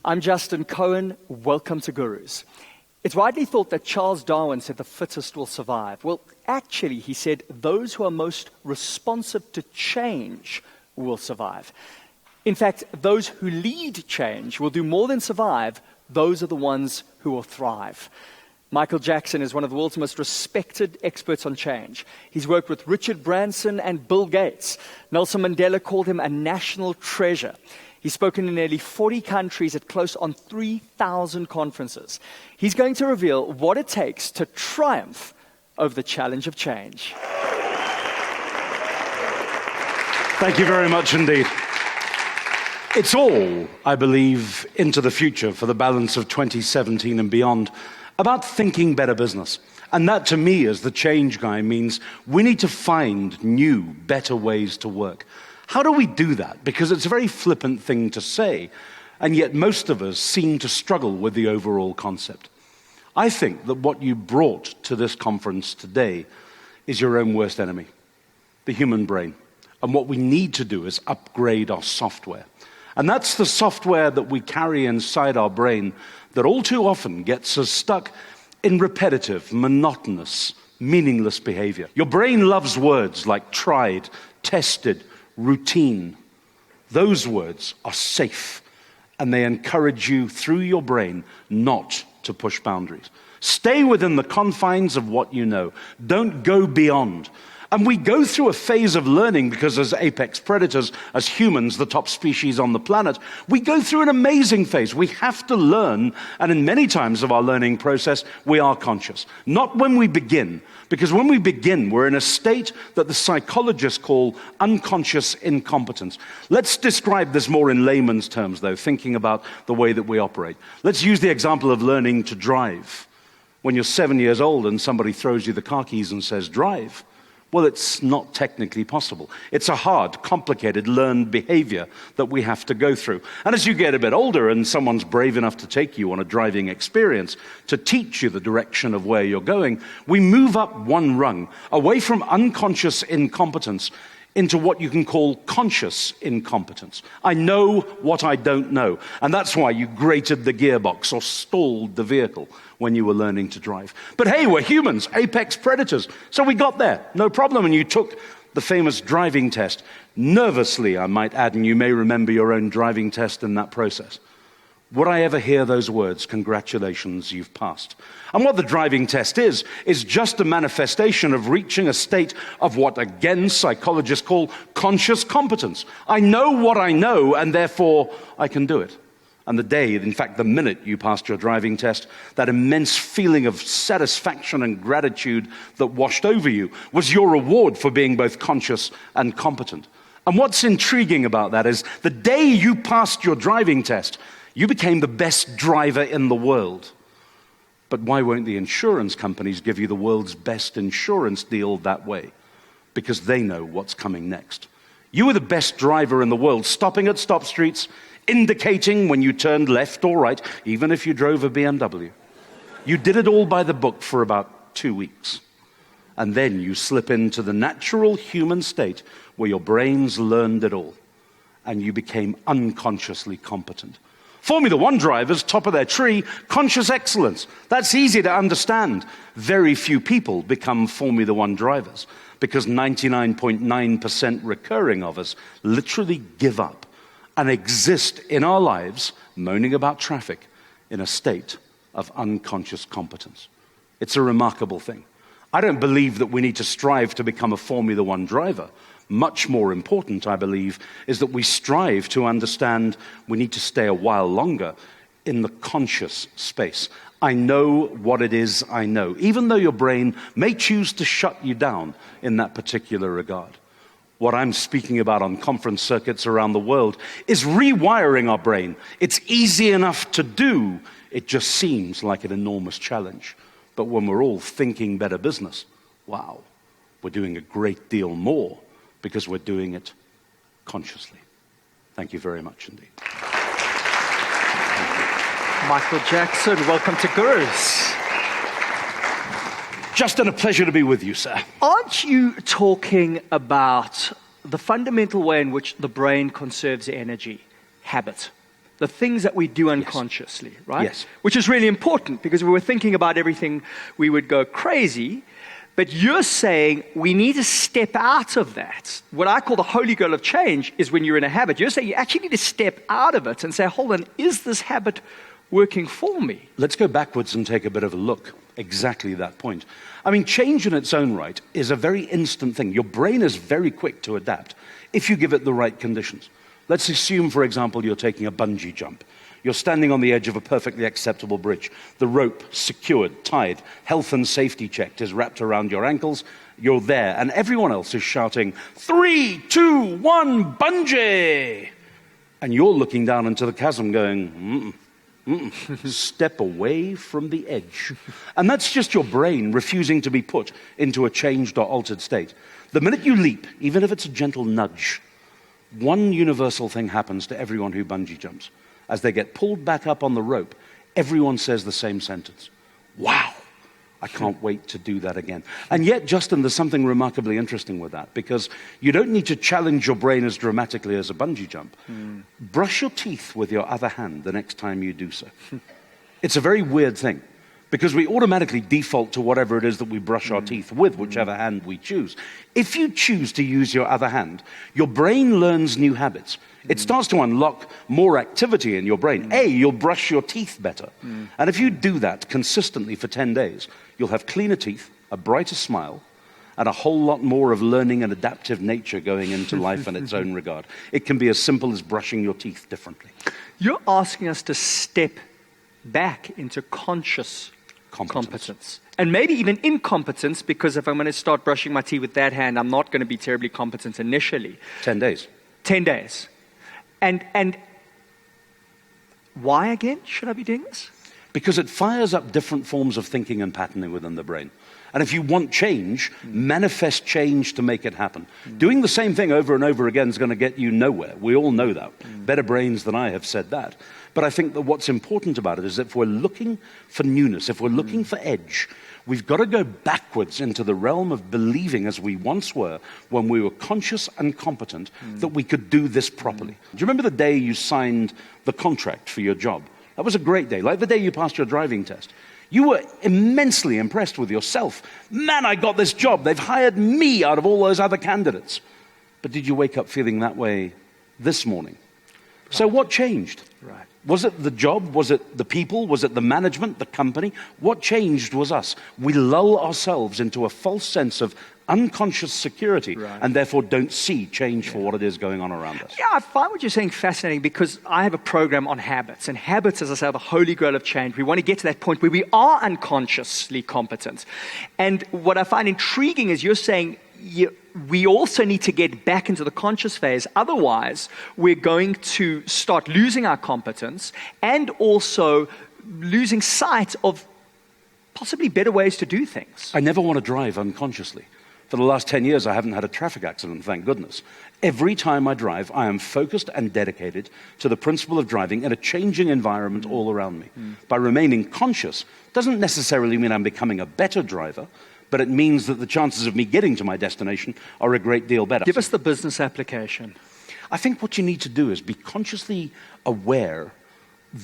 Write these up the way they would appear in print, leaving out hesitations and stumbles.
I'm Justin Cohen. Welcome to Gurus. It's widely thought that Charles Darwin said the fittest will survive. Well, actually, he said those who are most responsive to change will survive. In fact, those who lead change will do more than survive. Those are the ones who will thrive. Michael Jackson is one of the world's most respected experts on change. He's worked with Richard Branson and Bill Gates. Nelson Mandela called him a national treasure. He's spoken in nearly 40 countries at close on 3,000 conferences. He's going to reveal what it takes to triumph over the challenge of change. Thank you very much indeed. It's all, I believe, into the future for the balance of 2017 and beyond, about thinking better business. And that, to me, as the change guy, means we need to find new, better ways to work. How do we do that? Because it's a very flippant thing to say, and yet most of us seem to struggle with the overall concept. I think that what you brought to this conference today is your own worst enemy, the human brain. And what we need to do is upgrade our software. And that's the software that we carry inside our brain that all too often gets us stuck in repetitive, monotonous, meaningless behavior. Your brain loves words like tried, tested, routine. Those words are safe, and they encourage you through your brain not to push boundaries. Stay within the confines of what you know. Don't go beyond. And we go through a phase of learning because as apex predators, as humans, the top species on the planet, we go through an amazing phase. We have to learn, and in many times of our learning process, we are conscious. Not when we begin, because when we begin, we're in a state that the psychologists call unconscious incompetence. Let's describe this more in layman's terms, though, thinking about the way that we operate. Let's use the example of learning to drive. When you're 7 years old and somebody throws you the car keys and says, drive, well, it's not technically possible. It's a hard, complicated, learned behavior that we have to go through. And as you get a bit older and someone's brave enough to take you on a driving experience to teach you the direction of where you're going, we move up one rung, away from unconscious incompetence into what you can call conscious incompetence. I know what I don't know. And that's why you grated the gearbox or stalled the vehicle when you were learning to drive. But hey, we're humans, apex predators. So we got there, no problem. And you took the famous driving test. Nervously, I might add, and you may remember your own driving test in that process. Would I ever hear those words, congratulations, you've passed? And what the driving test is just a manifestation of reaching a state of what, again, psychologists call conscious competence. I know what I know, and therefore I can do it. And the day, in fact, the minute you passed your driving test, that immense feeling of satisfaction and gratitude that washed over you was your reward for being both conscious and competent. And what's intriguing about that is the day you passed your driving test, you became the best driver in the world. But why won't the insurance companies give you the world's best insurance deal that way? Because they know what's coming next. You were the best driver in the world, stopping at stop streets, indicating when you turned left or right, even if you drove a BMW. You did it all by the book for about 2 weeks. And then you slip into the natural human state where your brains learned it all, and you became unconsciously competent. Formula One drivers, top of their tree, conscious excellence. That's easy to understand. Very few people become Formula One drivers because 99.9% recurring of us literally give up and exist in our lives, moaning about traffic, in a state of unconscious competence. It's a remarkable thing. I don't believe that we need to strive to become a Formula One driver. Much more important, I believe, is that we strive to understand we need to stay a while longer in the conscious space. I know what it is I know, even though your brain may choose to shut you down in that particular regard. What I'm speaking about on conference circuits around the world is rewiring our brain. It's easy enough to do. It just seems like an enormous challenge. But when we're all thinking better business, wow, we're doing a great deal more because we're doing it consciously. Thank you very much indeed. Michael Jackson, welcome to Gurus. Justin, a pleasure to be with you, sir. Aren't you talking about the fundamental way in which the brain conserves energy? Habit. the things that we do unconsciously, right? Yes. Which is really important because we were thinking about everything, we would go crazy. But you're saying we need to step out of that. What I call the holy grail of change is when you're in a habit. You're saying you actually need to step out of it and say, hold on, is this habit working for me? Let's go backwards and take a bit of a look. Exactly that point. I mean, change in its own right is a very instant thing. Your brain is very quick to adapt if you give it the right conditions. Let's assume, for example, you're taking a bungee jump. You're standing on the edge of a perfectly acceptable bridge. The rope secured, tied, health and safety checked is wrapped around your ankles. You're there, and everyone else is shouting, 3, 2, 1, bungee! And you're looking down into the chasm going, step away from the edge. And that's just your brain refusing to be put into a changed or altered state. The minute you leap, even if it's a gentle nudge, one universal thing happens to everyone who bungee jumps. As they get pulled back up on the rope, everyone says the same sentence. Wow, I can't wait to do that again. And yet, Justin, there's something remarkably interesting with that, because you don't need to challenge your brain as dramatically as a bungee jump. Brush your teeth with your other hand the next time you do so. It's a very weird thing, because we automatically default to whatever it is that we brush our teeth with, whichever hand we choose. If you choose to use your other hand, your brain learns new habits. It starts to unlock more activity in your brain. You'll brush your teeth better. And if you do that consistently for 10 days, you'll have cleaner teeth, a brighter smile, and a whole lot more of learning and adaptive nature going into life in its own regard. It can be as simple as brushing your teeth differently. You're asking us to step back into conscious competence. And maybe even incompetence, because if I'm going to start brushing my teeth with that hand, I'm not going to be terribly competent initially. 10 days. 10 days. And why again should I be doing this? Because it fires up different forms of thinking and patterning within the brain. And if you want change, manifest change to make it happen. Doing the same thing over and over again is going to get you nowhere. We all know that. Better brains than I have said that. But I think that what's important about it is that if we're looking for newness, if we're looking for edge, we've got to go backwards into the realm of believing, as we once were, when we were conscious and competent, that we could do this properly. Do you remember the day you signed the contract for your job? That was a great day, like the day you passed your driving test. You were immensely impressed with yourself. Man, I got this job. They've hired me out of all those other candidates. But did you wake up feeling that way this morning? Right. So what changed? Right. Was it the job? Was it the people? Was it the management, the company? What changed was us. We lull ourselves into a false sense of unconscious security, and therefore don't see change for what it is going on around us. Yeah, I find what you're saying fascinating, because I have a program on habits. And habits, as I say, are the holy grail of change. We want to get to that point where we are unconsciously competent. And what I find intriguing is you're saying we also need to get back into the conscious phase. Otherwise, we're going to start losing our competence and also losing sight of possibly better ways to do things. I never want to drive unconsciously. For the last 10 years, I haven't had a traffic accident, thank goodness. Every time I drive, I am focused and dedicated to the principle of driving in a changing environment all around me. By remaining conscious doesn't necessarily mean I'm becoming a better driver, but it means that the chances of me getting to my destination are a great deal better. Give us the business application. I think what you need to do is be consciously aware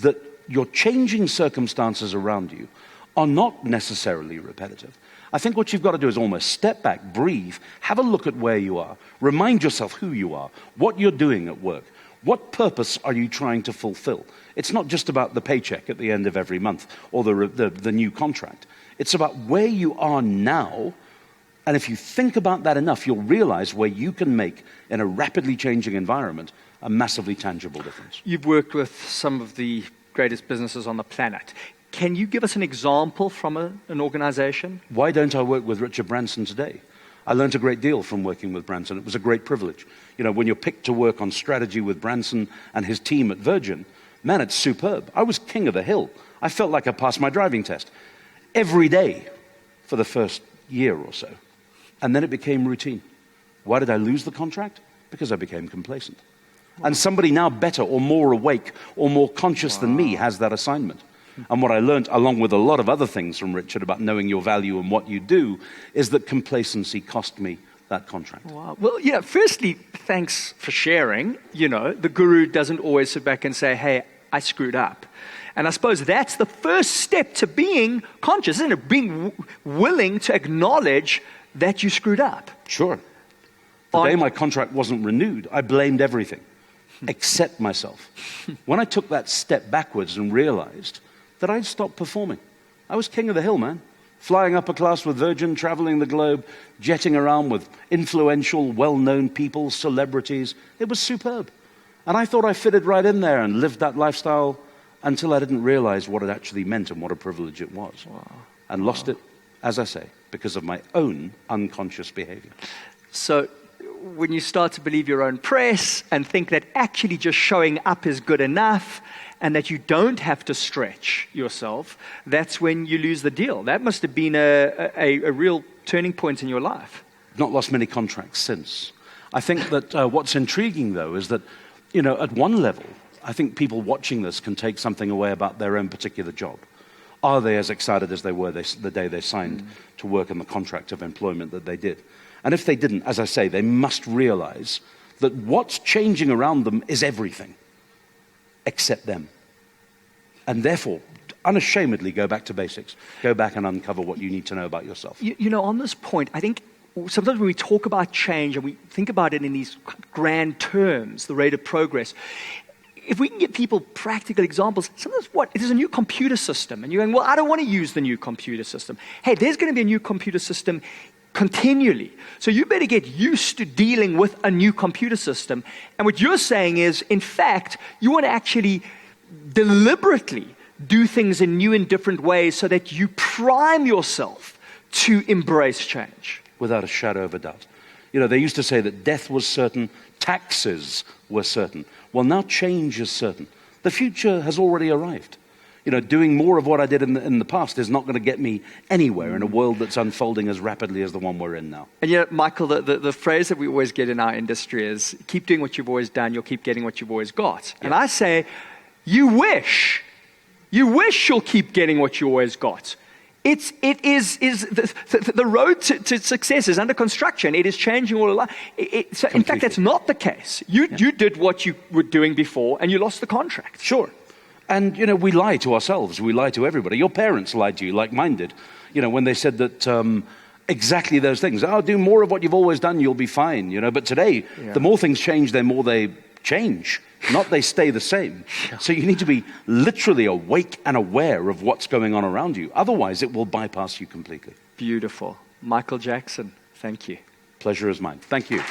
that your changing circumstances around you are not necessarily repetitive. I think what you've got to do is almost step back, breathe, have a look at where you are, remind yourself who you are, what you're doing at work, what purpose are you trying to fulfill. It's not just about the paycheck at the end of every month or the new contract. It's about where you are now, and if you think about that enough, you'll realize where you can make, in a rapidly changing environment, a massively tangible difference. You've worked with some of the greatest businesses on the planet. Can you give us an example from an organization? Why don't I work with Richard Branson today? I learned a great deal from working with Branson. It was a great privilege. You know, when you're picked to work on strategy with Branson and his team at Virgin, man, it's superb. I was king of the hill. I felt like I passed my driving test every day for the first year or so. And then it became routine. Why did I lose the contract? Because I became complacent. Wow. And somebody now better or more awake or more conscious than me has that assignment. And what I learned, along with a lot of other things from Richard about knowing your value and what you do, is that complacency cost me that contract. Wow. Well, yeah, firstly, thanks for sharing. You know, the guru doesn't always sit back and say, hey, I screwed up. And I suppose that's the first step to being conscious, isn't it? Being willing to acknowledge that you screwed up. Sure. The day my contract wasn't renewed, I blamed everything, except myself. When I took that step backwards and realized that I'd stopped performing, I was king of the hill, man. Flying upper class with Virgin, traveling the globe, jetting around with influential, well-known people, celebrities. It was superb. And I thought I fitted right in there and lived that lifestyle until I didn't realize what it actually meant and what a privilege it was. Wow. And lost it, as I say, because of my own unconscious behavior. So when you start to believe your own press and think that actually just showing up is good enough and that you don't have to stretch yourself, that's when you lose the deal. That must have been a real turning point in your life. Not lost many contracts since. I think that what's intriguing, though, is that, at one level, I think people watching this can take something away about their own particular job. Are they as excited as they were the day they signed to work in the contract of employment that they did? And if they didn't, as I say, they must realize that what's changing around them is everything except them. And therefore, unashamedly go back to basics. Go back and uncover what you need to know about yourself. On this point, I think sometimes when we talk about change and we think about it in these grand terms, the rate of progress, if we can give people practical examples, sometimes there's a new computer system, and you're going, well, I don't want to use the new computer system. Hey, there's going to be a new computer system continually. So you better get used to dealing with a new computer system. And what you're saying is, in fact, you want to actually deliberately do things in new and different ways so that you prime yourself to embrace change. Without a shadow of a doubt. They used to say that death was certain, taxes were certain. Well, now change is certain. The future has already arrived. Doing more of what I did in the past is not going to get me anywhere in a world that's unfolding as rapidly as the one we're in now. And yet, Michael, the phrase that we always get in our industry is, keep doing what you've always done, you'll keep getting what you've always got. Yeah. And I say, you wish you'll keep getting what you always got. It is the road to success is under construction. It is changing all along. So in fact, that's not the case. You did what you were doing before, and you lost the contract. Sure. And, we lie to ourselves. We lie to everybody. Your parents lied to you like mine did, when they said that exactly those things. Oh, do more of what you've always done, you'll be fine, But today, the more things change, the more they change. Not they stay the same. Yeah. So you need to be literally awake and aware of what's going on around you. Otherwise, it will bypass you completely. Beautiful. Michael Jackson, thank you. Pleasure is mine. Thank you.